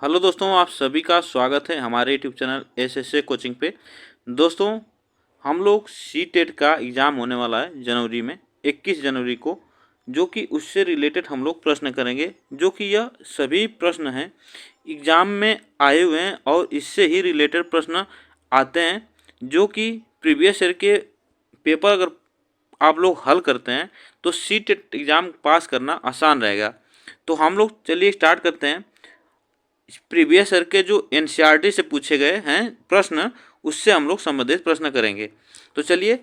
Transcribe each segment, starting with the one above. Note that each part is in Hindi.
हेलो दोस्तों, आप सभी का स्वागत है हमारे यूट्यूब चैनल एसएसए कोचिंग पे। दोस्तों, हम लोग सी टेट का एग्ज़ाम होने वाला है जनवरी में 21 जनवरी को, जो कि उससे रिलेटेड हम लोग प्रश्न करेंगे। जो कि यह सभी प्रश्न हैं एग्ज़ाम में आए हुए हैं और इससे ही रिलेटेड प्रश्न आते हैं, जो कि प्रीवियस ईयर के पेपर अगर आप लोग हल करते हैं तो सी टेट एग्ज़ाम पास करना आसान रहेगा। तो हम लोग चलिए स्टार्ट करते हैं। प्रीवियस ईयर के जो एनसीईआरटी से पूछे गए हैं प्रश्न, उससे हम लोग संबंधित प्रश्न करेंगे। तो चलिए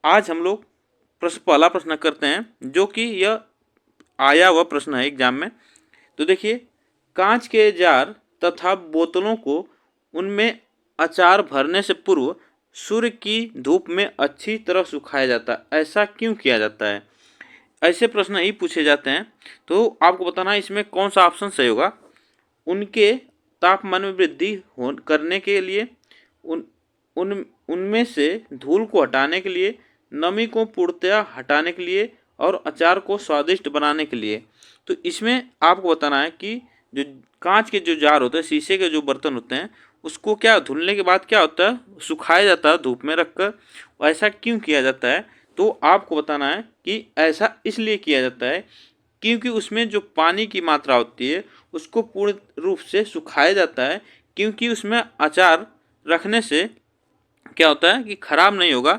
आज हम लोग पहला प्रश्न करते हैं, जो कि यह आया हुआ प्रश्न है एग्जाम में। तो देखिए, कांच के जार तथा बोतलों को उनमें अचार भरने से पूर्व सूर्य की धूप में अच्छी तरह सुखाया जाता है, ऐसा क्यों किया जाता है? ऐसे प्रश्न ही पूछे जाते हैं। तो आपको बताना है इसमें कौन सा ऑप्शन सही होगा। उनके तापमान में वृद्धि करने के लिए, उन उन उनमें से धूल को हटाने के लिए, नमी को पूर्णतया हटाने के लिए और अचार को स्वादिष्ट बनाने के लिए। तो इसमें आपको बताना है कि जो कांच के जो जार होते हैं, शीशे के जो बर्तन होते हैं, उसको क्या धुलने के बाद क्या होता है, सुखाया जाता है धूप में रखकर। ऐसा क्यों किया जाता है? तो आपको बताना है कि ऐसा इसलिए किया जाता है क्योंकि उसमें जो पानी की मात्रा होती है उसको पूर्ण रूप से सुखाया जाता है, क्योंकि उसमें अचार रखने से क्या होता है कि खराब नहीं होगा,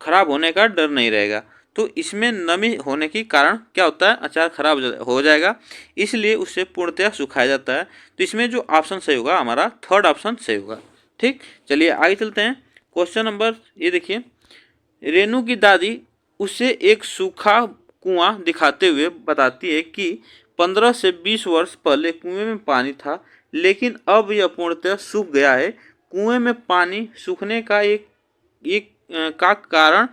खराब होने का डर नहीं रहेगा। तो इसमें नमी होने के कारण क्या होता है, अचार खराब हो जाएगा, इसलिए उसे पूर्णतया सुखाया जाता है। तो इसमें जो ऑप्शन सही होगा हमारा थर्ड ऑप्शन सही होगा। ठीक, चलिए आगे चलते हैं। क्वेश्चन नंबर ये देखिए, रेनू की दादी उसे एक सूखा कुआं दिखाते हुए बताती है कि 15 से 20 वर्ष पहले कुएं में पानी था, लेकिन अब यह पूर्णतः सूख गया है। कुएं में पानी सूखने का एक का कारण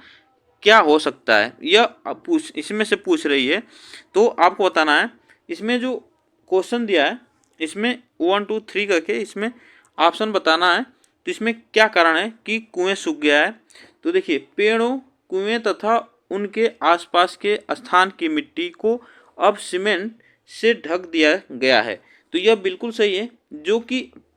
क्या हो सकता है, यह इसमें से पूछ रही है। तो आपको बताना है इसमें जो क्वेश्चन दिया है, इसमें 1 2 3 करके इसमें ऑप्शन बताना है। तो इसमें क्या कारण है कि कुएं सूख गया है? तो देखिए, पेड़ों, कुएं तथा उनके आसपास के स्थान की मिट्टी को अब सीमेंट से ढक दिया गया है। तो यह बिल्कुल सही है।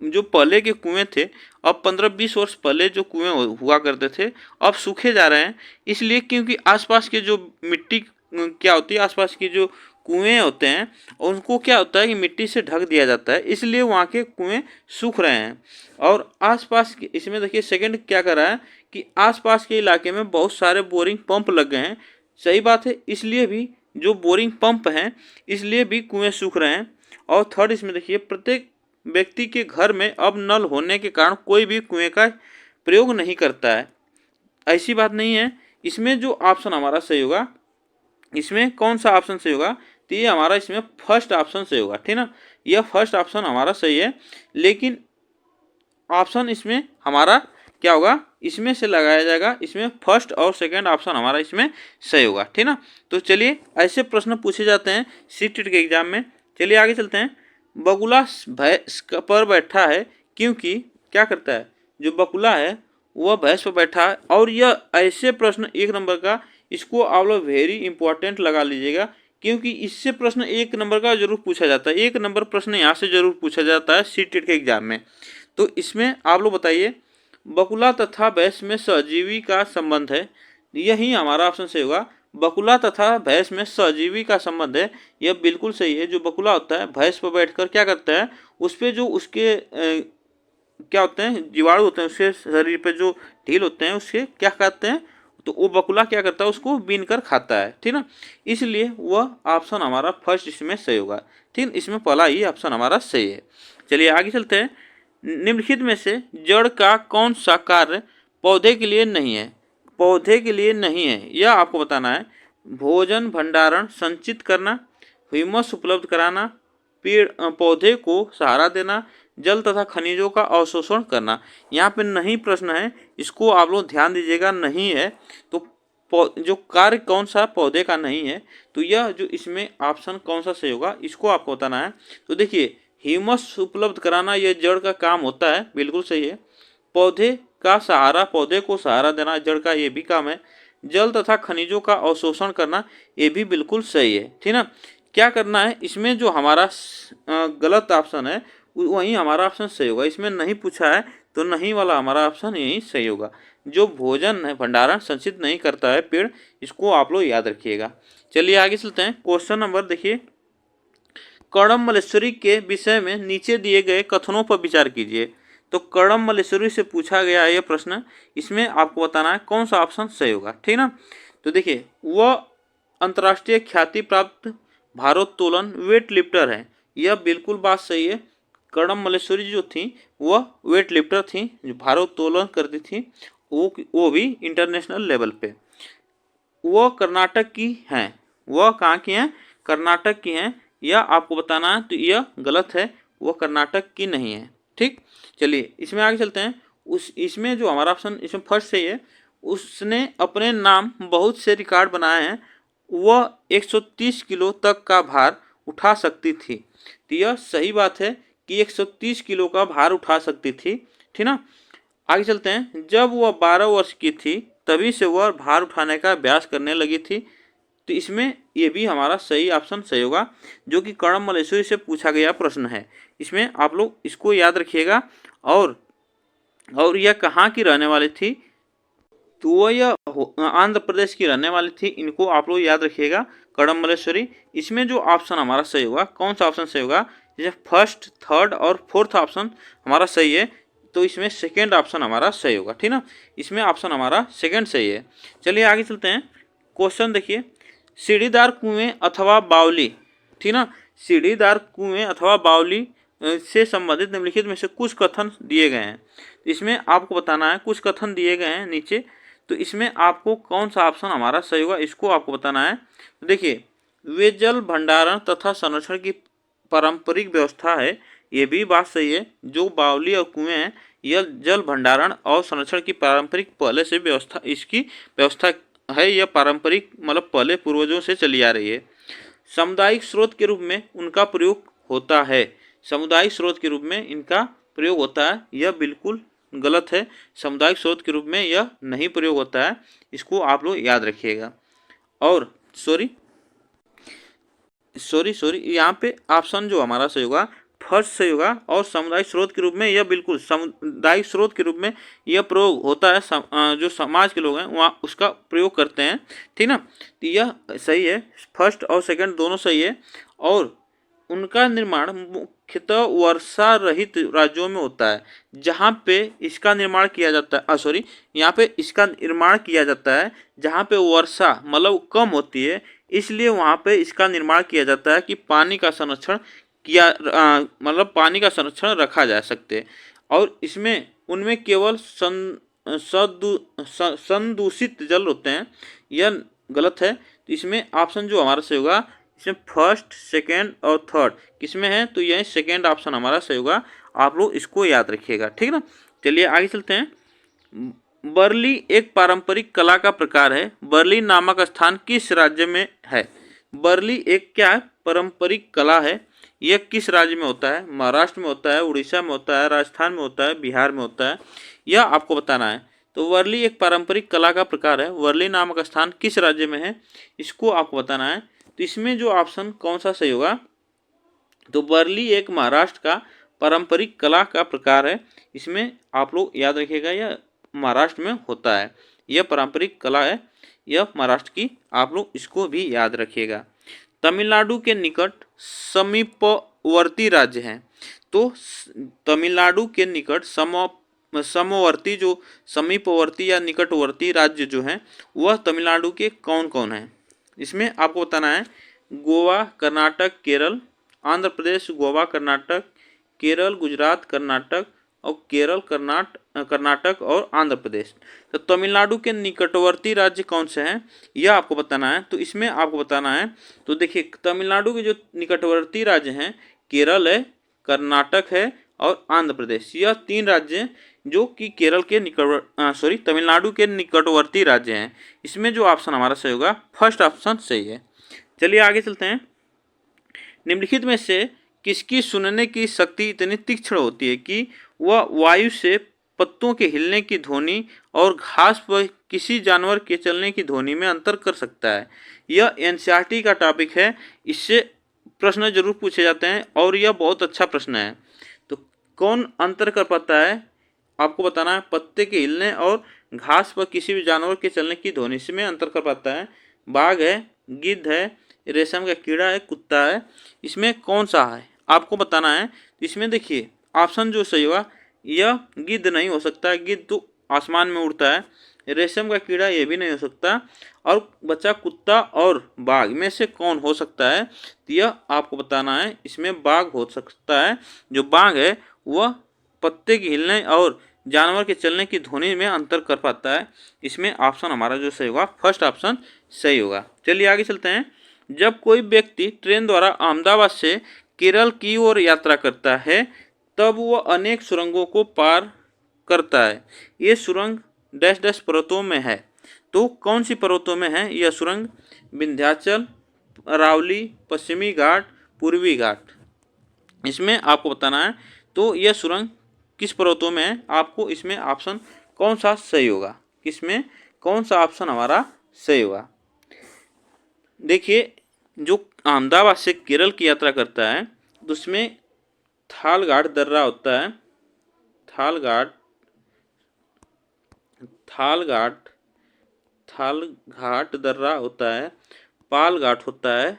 जो पहले के कुएं थे, अब 15-20 वर्ष पहले जो कुएं हुआ करते थे, अब सूखे जा रहे हैं। इसलिए क्योंकि आसपास के जो मिट्टी क्या होती है, आसपास की जो कुएं होते हैं उनको क्या होता है कि मिट्टी से ढक दिया जाता है, इसलिए वहाँ के कुएं सूख रहे हैं। और आसपास के इसमें देखिए सेकंड क्या कर रहा है कि आसपास के इलाके में बहुत सारे बोरिंग पंप लग गए हैं। सही बात है, इसलिए भी जो बोरिंग पंप हैं इसलिए भी कुएं सूख रहे हैं। और थर्ड इसमें देखिए, प्रत्येक व्यक्ति के घर में अब नल होने के कारण कोई भी कुएं का प्रयोग नहीं करता है, ऐसी बात नहीं है। इसमें जो ऑप्शन हमारा सही होगा, इसमें कौन सा ऑप्शन सही होगा? तो ये हमारा इसमें फर्स्ट ऑप्शन सही होगा, ठीक ना। यह फर्स्ट ऑप्शन हमारा सही है, लेकिन ऑप्शन इसमें हमारा क्या होगा, इसमें से लगाया जाएगा। इसमें फर्स्ट और सेकंड ऑप्शन हमारा इसमें सही होगा, ठीक ना। तो चलिए ऐसे प्रश्न पूछे जाते हैं सी टेट के एग्जाम में। चलिए आगे चलते हैं। बगुला भैंस पर बैठा है क्योंकि क्या करता है, जो बगुला है वह भैंस पर बैठा है। और यह ऐसे प्रश्न 1 नंबर का, इसको आप लोग वेरी इंपॉर्टेंट लगा लीजिएगा, क्योंकि इससे प्रश्न 1 नंबर का जरूर पूछा जाता है। 1 नंबर प्रश्न यहाँ से जरूर पूछा जाता है सी टेट के एग्जाम में। तो इसमें आप लोग बताइए, बकुला तथा भैंस में सहजीवी का संबंध है। यही हमारा ऑप्शन सही होगा। बकुला तथा भैंस में सहजीवी का संबंध है, यह बिल्कुल सही है। जो बकुला होता है भैंस पर बैठकर क्या करता है, उस पर जो उसके क्या होते हैं, जीवाणु होते हैं, उसके शरीर पे जो ढील होते हैं उसके क्या कहते हैं, तो वो बकुला क्या करता है, उसको बीन कर खाता है, ठीक ना। इसलिए वह ऑप्शन हमारा फर्स्ट इसमें सही होगा, ठीक। इसमें पहला ही ऑप्शन हमारा सही है। चलिए आगे चलते हैं। निम्नलिखित में से जड़ का कौन सा कार्य पौधे के लिए नहीं है? पौधे के लिए नहीं है, यह आपको बताना है। भोजन भंडारण संचित करना, ह्यूमस उपलब्ध कराना, पेड़ पौधे को सहारा देना, जल तथा खनिजों का अवशोषण करना। यहाँ पे नहीं प्रश्न है, इसको आप लोग ध्यान दीजिएगा, नहीं है। तो जो कार्य कौन सा पौधे का नहीं है, तो यह जो इसमें ऑप्शन कौन सा सही होगा, इसको आपको बताना है। तो देखिए, ह्यूमस उपलब्ध कराना यह जड़ का काम होता है, बिल्कुल सही है। पौधे का सहारा, पौधे को सहारा देना जड़ का ये भी काम है। जल तथा खनिजों का अवशोषण करना ये भी बिल्कुल सही है, ठीक ना। क्या करना है, इसमें जो हमारा गलत ऑप्शन है वही हमारा ऑप्शन सही होगा। इसमें नहीं पूछा है तो नहीं वाला हमारा ऑप्शन यही सही होगा। जो भोजन है भंडारण संचित नहीं करता है पेड़, इसको आप लोग याद रखिएगा। चलिए आगे चलते हैं। क्वेश्चन नंबर देखिए, कर्णमल्लेश्वरी के विषय में नीचे दिए गए कथनों पर विचार कीजिए। तो कर्णमल्लेश्वरी से पूछा गया यह प्रश्न, इसमें आपको बताना है कौन सा ऑप्शन सही होगा, ठीक ना। तो देखिए, वह अंतर्राष्ट्रीय ख्याति प्राप्त भारोत्तोलन वेट लिफ्टर है, यह बिल्कुल बात सही है। कर्णमल्लेश्वरी जो थी वह वेट लिफ्टर थी, जो भारोत्तोलन करती थी, वो भी इंटरनेशनल लेवल पे। वह कर्नाटक की हैं, वह कहाँ की हैं, कर्नाटक की हैं, यह आपको बताना है। तो यह गलत है, वह कर्नाटक की नहीं है, ठीक। चलिए इसमें आगे चलते हैं। इसमें जो हमारा ऑप्शन इसमें फर्स्ट सही है, उसने अपने नाम बहुत से रिकॉर्ड बनाए हैं, वह 130 किलो तक का भार उठा सकती थी। तो यह सही बात है कि 130 किलो का भार उठा सकती थी, ठीक ना। आगे चलते हैं। जब वह 12 वर्ष की थी तभी से वह भार उठाने का अभ्यास करने लगी थी। तो इसमें ये भी हमारा सही ऑप्शन सही होगा, जो कि कर्णमल्लेश्वरी से पूछा गया प्रश्न है। इसमें आप लोग इसको याद रखिएगा। और यह कहाँ की रहने वाली थी, तो वह यह आंध्र प्रदेश की रहने वाली थी। इनको आप लोग याद रखिएगा, कर्णमल्लेश्वरी। इसमें जो ऑप्शन हमारा सही होगा, कौन सा ऑप्शन सही होगा, जैसे फर्स्ट, थर्ड और फोर्थ ऑप्शन हमारा सही है, तो इसमें सेकेंड ऑप्शन हमारा सही होगा, ठीक ना। इसमें ऑप्शन हमारा सेकेंड सही है। चलिए आगे चलते हैं। क्वेश्चन देखिए, सीढ़ीदार कुएं अथवा बावली, ठीक ना, सीढ़ीदार कुएं अथवा बावली से संबंधित निम्नलिखित में से कुछ कथन दिए गए हैं। इसमें आपको बताना है, कुछ कथन दिए गए हैं नीचे, तो इसमें आपको कौन सा ऑप्शन हमारा सही होगा, इसको आपको बताना है। तो देखिए, वे जल भंडारण तथा संरक्षण की पारंपरिक व्यवस्था है, ये भी बात सही है। जो बावली और कुएं हैं, यह जल भंडारण और संरक्षण की पारंपरिक पहले से व्यवस्था, इसकी व्यवस्था है, यह पारंपरिक मतलब पहले पूर्वजों से चली आ रही है। सामुदायिक स्रोत के रूप में उनका प्रयोग होता है, सामुदायिक स्रोत के रूप में इनका प्रयोग होता है, यह बिल्कुल गलत है। सामुदायिक स्रोत के रूप में यह नहीं प्रयोग होता है, इसको आप लोग याद रखिएगा। और सॉरी यहाँ पे ऑप्शन जो हमारा सही होगा फर्स्ट सही होगा। और सामुदायिक स्रोत के रूप में यह बिल्कुल सामुदायिक स्रोत के रूप में यह प्रयोग होता है, जो समाज के लोग हैं वहाँ उसका प्रयोग करते हैं, ठीक ना। तो यह सही है, फर्स्ट और सेकंड दोनों सही है। और उनका निर्माण मुख्यतः वर्षा रहित राज्यों में होता है, जहाँ पे इसका निर्माण किया जाता है, यहाँ पे इसका निर्माण किया जाता है जहाँ पे वर्षा मतलब कम होती है, इसलिए वहाँ पे इसका निर्माण किया जाता है कि पानी का संरक्षण किया, मतलब पानी का संरक्षण रखा जा सकते। और इसमें उनमें केवल संदूषित जल होते हैं, यह गलत है। तो इसमें ऑप्शन जो हमारा सही होगा, इसमें फर्स्ट, सेकेंड और थर्ड किसमें है, तो यही सेकेंड ऑप्शन हमारा सही होगा। आप लोग इसको याद रखिएगा, ठीक ना। चलिए आगे चलते हैं। बरली एक पारंपरिक कला का प्रकार है, बरली नामक स्थान किस राज्य में है। बरली एक क्या है, पारंपरिक कला है, यह किस राज्य में होता है, महाराष्ट्र में होता है, उड़ीसा में होता है, राजस्थान में होता है, बिहार में होता है, यह आपको बताना है। तो वर्ली एक पारंपरिक कला का प्रकार है, वर्ली नामक स्थान किस राज्य में है, इसको आपको बताना है। तो इसमें जो ऑप्शन कौन सा सही होगा, तो वर्ली एक महाराष्ट्र का पारंपरिक कला का प्रकार है, इसमें आप लोग याद रखिएगा यह महाराष्ट्र में होता है, यह पारंपरिक कला है, यह महाराष्ट्र की, आप लोग इसको भी याद रखिएगा। तमिलनाडु के निकट समीपवर्ती राज्य हैं, तो तमिलनाडु के निकट समवर्ती जो समीपवर्ती या निकटवर्ती राज्य जो हैं वह तमिलनाडु के कौन कौन हैं, इसमें आपको बताना है। गोवा, कर्नाटक, केरल, आंध्र प्रदेश, गोवा, कर्नाटक, केरल, गुजरात, कर्नाटक और केरल, कर्नाटक और आंध्र प्रदेश। तो तमिलनाडु के निकटवर्ती राज्य कौन से हैं, यह आपको बताना है। तो इसमें आपको बताना है, तो देखिए तमिलनाडु के जो निकटवर्ती राज्य हैं केरल है, कर्नाटक है और आंध्र प्रदेश, यह तीन राज्य हैं जो कि केरल के तमिलनाडु के निकटवर्ती राज्य हैं। इसमें जो ऑप्शन हमारा सही होगा फर्स्ट ऑप्शन सही है। चलिए आगे चलते हैं। निम्नलिखित में से किसकी सुनने की शक्ति इतनी तीक्ष्ण होती है कि वह वायु से पत्तों के हिलने की ध्वनि और घास पर किसी जानवर के चलने की ध्वनि में अंतर कर सकता है। यह एनसीईआरटी का टॉपिक है, इससे प्रश्न जरूर पूछे जाते हैं और यह बहुत अच्छा प्रश्न है। तो कौन अंतर कर पाता है, आपको बताना है। पत्ते के हिलने और घास पर किसी भी जानवर के चलने की ध्वनि, इसमें अंतर कर पाता है। बाघ है, गिद्ध है, रेशम का कीड़ा है, कुत्ता है, इसमें कौन सा है आपको बताना है। इसमें देखिए ऑप्शन जो सही होगा, यह गिद्ध नहीं हो सकता, गिद्ध तो आसमान में उड़ता है। रेशम का कीड़ा ये भी नहीं हो सकता, और बचा कुत्ता और बाघ में से कौन हो सकता है, तो यह आपको बताना है। इसमें बाघ हो सकता है। जो बाघ है वह पत्ते के हिलने और जानवर के चलने की ध्वनि में अंतर कर पाता है। इसमें ऑप्शन हमारा जो सही होगा, फर्स्ट ऑप्शन सही होगा। चलिए आगे चलते हैं। जब कोई व्यक्ति ट्रेन द्वारा अहमदाबाद से केरल की ओर यात्रा करता है तब वह अनेक सुरंगों को पार करता है। ये सुरंग डैश डैश पर्वतों में है। तो कौन सी पर्वतों में है यह सुरंग? विंध्याचल, अरावली, पश्चिमी घाट, पूर्वी घाट, इसमें आपको बताना है। तो यह सुरंग किस पर्वतों में है, आपको इसमें ऑप्शन कौन सा सही होगा, किसमें कौन सा ऑप्शन हमारा सही होगा। देखिए जो अहमदाबाद से केरल की यात्रा करता है तो उसमें थालघाट दर्रा होता है, थालघाट थालघाट थालघाट दर्रा होता है, पालघाट होता है,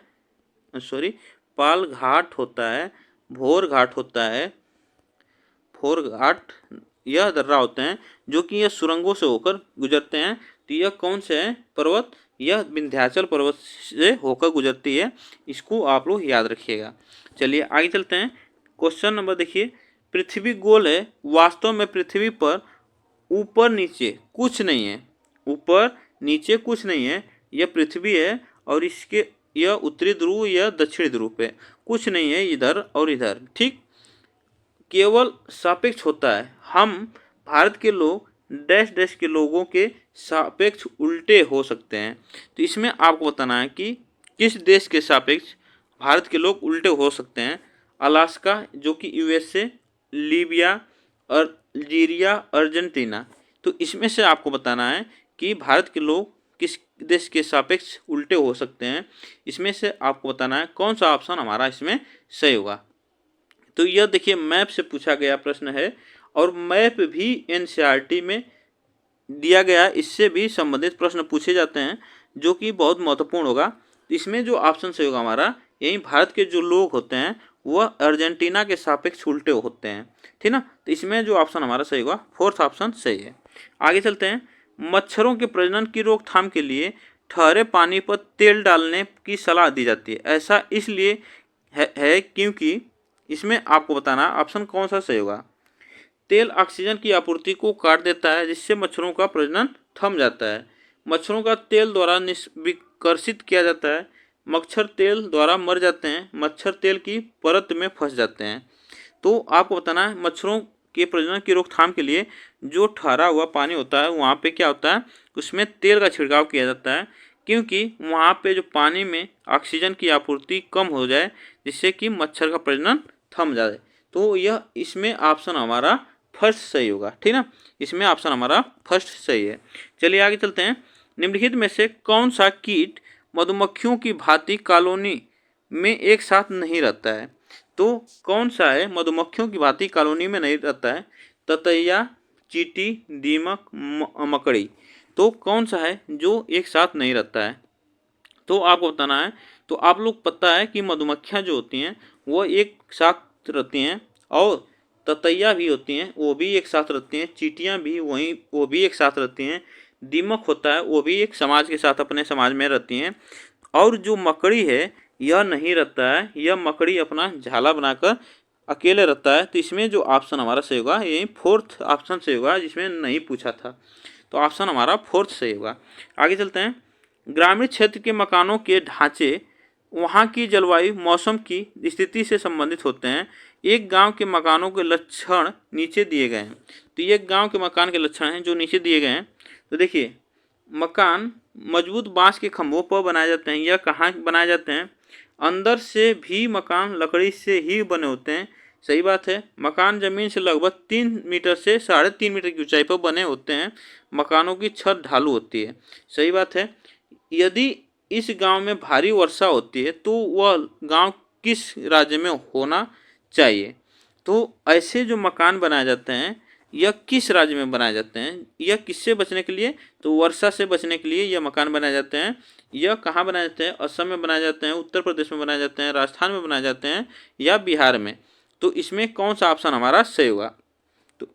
पालघाट होता है, भोर घाट होता है, भोर घाट, यह दर्रा होते हैं जो कि यह सुरंगों से होकर गुजरते हैं। तो यह कौन से है पर्वत? यह विंध्याचल पर्वत से होकर गुजरती है। इसको आप लोग याद रखिएगा। चलिए आगे चलते हैं। क्वेश्चन नंबर देखिए, पृथ्वी गोल है, वास्तव में पृथ्वी पर ऊपर नीचे कुछ नहीं है, ऊपर नीचे कुछ नहीं है, यह पृथ्वी है और इसके यह उत्तरी ध्रुव या दक्षिणी ध्रुव पे कुछ नहीं है, इधर और इधर, ठीक, केवल सापेक्ष होता है। हम भारत के लोग डैश डैश के लोगों के सापेक्ष उल्टे हो सकते हैं। तो इसमें आपको बताना है कि किस देश के सापेक्ष भारत के लोग उल्टे हो सकते हैं। अलास्का जो कि यूएसए, लीबिया, अल्जीरिया, अर्जेंटीना। तो इसमें से आपको बताना है कि भारत के लोग किस देश के सापेक्ष उल्टे हो सकते हैं। इसमें से आपको बताना है कौन सा ऑप्शन हमारा इसमें सही होगा। तो यह देखिए मैप से पूछा गया प्रश्न है और मैप भी एनसीईआरटी में दिया गया, इससे भी संबंधित प्रश्न पूछे जाते हैं जो कि बहुत महत्वपूर्ण होगा। इसमें जो ऑप्शन सही होगा हमारा, यही भारत के जो लोग होते हैं वह अर्जेंटीना के सापेक्ष उल्टे होते हैं, ठीक ना। तो इसमें जो ऑप्शन हमारा सही होगा, फोर्थ ऑप्शन सही है। आगे चलते हैं। मच्छरों के प्रजनन की रोकथाम के लिए ठहरे पानी पर तेल डालने की सलाह दी जाती है। ऐसा इसलिए है क्योंकि, इसमें आपको बताना ऑप्शन कौन सा सही होगा। तेल ऑक्सीजन की आपूर्ति को काट देता है जिससे मच्छरों का प्रजनन थम जाता है। मच्छरों का तेल द्वारा विकर्षित किया जाता है। मच्छर तेल द्वारा मर जाते हैं। मच्छर तेल की परत में फंस जाते हैं। तो आपको बताना है मच्छरों के प्रजनन की रोकथाम के लिए जो ठहरा हुआ पानी होता है वहाँ पे क्या होता है, उसमें तेल का छिड़काव किया जाता है क्योंकि वहाँ पे जो पानी में ऑक्सीजन की आपूर्ति कम हो जाए जिससे कि मच्छर का प्रजनन थम जाए। तो यह इसमें ऑप्शन हमारा फर्स्ट सही होगा, ठीक ना। इसमें ऑप्शन हमारा फर्स्ट सही है। चलिए आगे चलते हैं। निम्नलिखित में से कौन सा कीट मधुमक्खियों की भांति कॉलोनी में एक साथ नहीं रहता है? तो कौन सा है मधुमक्खियों की भांति कॉलोनी में नहीं रहता है? ततैया, चींटी, दीमक, मकड़ी। तो कौन सा है जो एक साथ नहीं रहता है? तो आपको बताना है। तो आप लोग पता है कि मधुमक्खियाँ जो होती हैं वो एक साथ रहती हैं और ततैया भी होती हैं वो भी एक साथ रहती हैं, चींटियाँ भी वो भी एक साथ रहती हैं, दीमक होता है वो भी एक समाज के साथ अपने समाज में रहती हैं, और जो मकड़ी है यह नहीं रहता है, यह मकड़ी अपना झाला बनाकर अकेले रहता है। तो इसमें जो ऑप्शन हमारा सही होगा यही फोर्थ ऑप्शन सही होगा जिसमें नहीं पूछा था। तो ऑप्शन हमारा फोर्थ सही होगा। आगे चलते हैं। ग्रामीण क्षेत्र के मकानों के ढांचे वहाँ की जलवायु मौसम की स्थिति से संबंधित होते हैं। एक गांव के मकानों के लक्षण नीचे दिए गए हैं। तो ये गांव के मकान के लक्षण हैं जो नीचे दिए गए हैं। तो देखिए मकान मजबूत बांस के खंभों पर बनाए जाते हैं। यह कहाँ बनाए जाते हैं? अंदर से भी मकान लकड़ी से ही बने होते हैं। सही बात है। मकान जमीन से लगभग 3 मीटर से 3.5 मीटर की ऊंचाई पर बने होते हैं। मकानों की छत ढालू होती है। सही बात है। यदि इस गांव में भारी वर्षा होती है तो वह गांव किस राज्य में होना चाहिए। तो ऐसे जो मकान बनाए जाते हैं यह किस राज्य में बनाए जाते हैं, यह किससे बचने के लिए, तो वर्षा से बचने के लिए यह मकान बनाए जाते हैं। यह कहाँ बनाए जाते हैं, असम में बनाए जाते हैं, उत्तर प्रदेश में बनाए जाते हैं, राजस्थान में बनाए जाते हैं या बिहार में। तो इसमें कौन सा ऑप्शन हमारा सही होगा, तो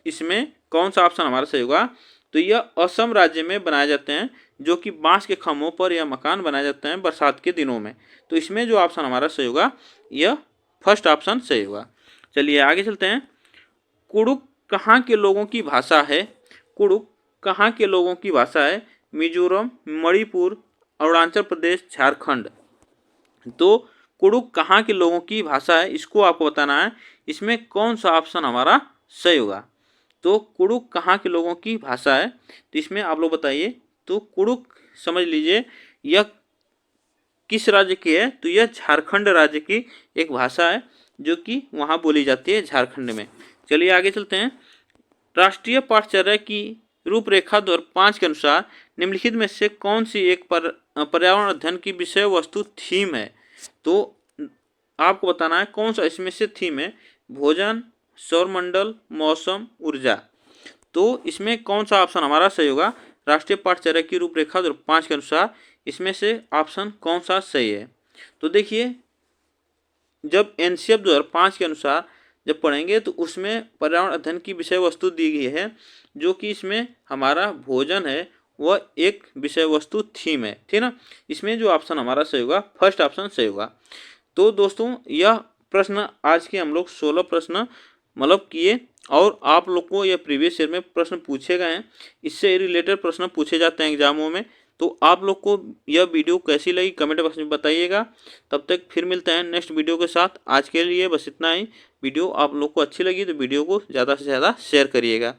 इसमें कौन सा ऑप्शन हमारा सही होगा, तो यह असम राज्य में बनाए जाते हैं, जो कि बांस के खम्भों पर यह मकान बनाए जाते हैं बरसात के दिनों में। तो इसमें जो ऑप्शन हमारा सही होगा यह फर्स्ट ऑप्शन सही होगा। चलिए आगे चलते हैं। कुडुक कहाँ के लोगों की भाषा है, कुडुक कहाँ के लोगों की भाषा है, मिजोरम, मणिपुर, अरुणाचल प्रदेश, झारखंड। तो कुडुक कहाँ के लोगों की भाषा है, इसको आपको बताना है, इसमें कौन सा ऑप्शन हमारा सही होगा। तो कुडुक कहाँ के लोगों की भाषा है, तो इसमें आप लोग बताइए। तो कुडुक समझ लीजिए यह किस राज्य की है, तो यह झारखंड राज्य की एक भाषा है जो कि वहाँ बोली जाती है झारखंड में। चलिए आगे चलते हैं। राष्ट्रीय पाठ्यचर्या की रूपरेखा 2005 के अनुसार निम्नलिखित में से कौन सी एक पर्यावरण अध्ययन की विषय वस्तु थीम है। तो आपको बताना है कौन सा इसमें से थीम है, भोजन, सौरमंडल, मौसम, ऊर्जा। तो इसमें कौन सा ऑप्शन हमारा सही होगा, राष्ट्रीय पाठ्यचर्या की रूपरेखा 2005 के अनुसार इसमें से ऑप्शन कौन सा सही है। तो देखिए जब एनसीएफ 2005 के अनुसार जब पढ़ेंगे तो उसमें पर्यावरण अध्ययन की विषय वस्तु दी गई है, जो कि इसमें हमारा भोजन है वह एक विषय वस्तु थीम है, ठीक ना। इसमें जो ऑप्शन हमारा सही होगा फर्स्ट ऑप्शन सही होगा। तो दोस्तों यह प्रश्न आज के हम लोग 16 प्रश्न मतलब किए, और आप लोग को यह प्रीवियस ईयर में प्रश्न पूछे गए हैं, इससे रिलेटेड प्रश्न पूछे जाते हैं एग्जामों में। तो आप लोग को यह वीडियो कैसी लगी कमेंट बॉक्स में बताइएगा। तब तक फिर मिलते हैं नेक्स्ट वीडियो के साथ। आज के लिए बस इतना ही। वीडियो आप लोग को अच्छी लगी तो वीडियो को ज़्यादा से ज़्यादा शेयर करिएगा।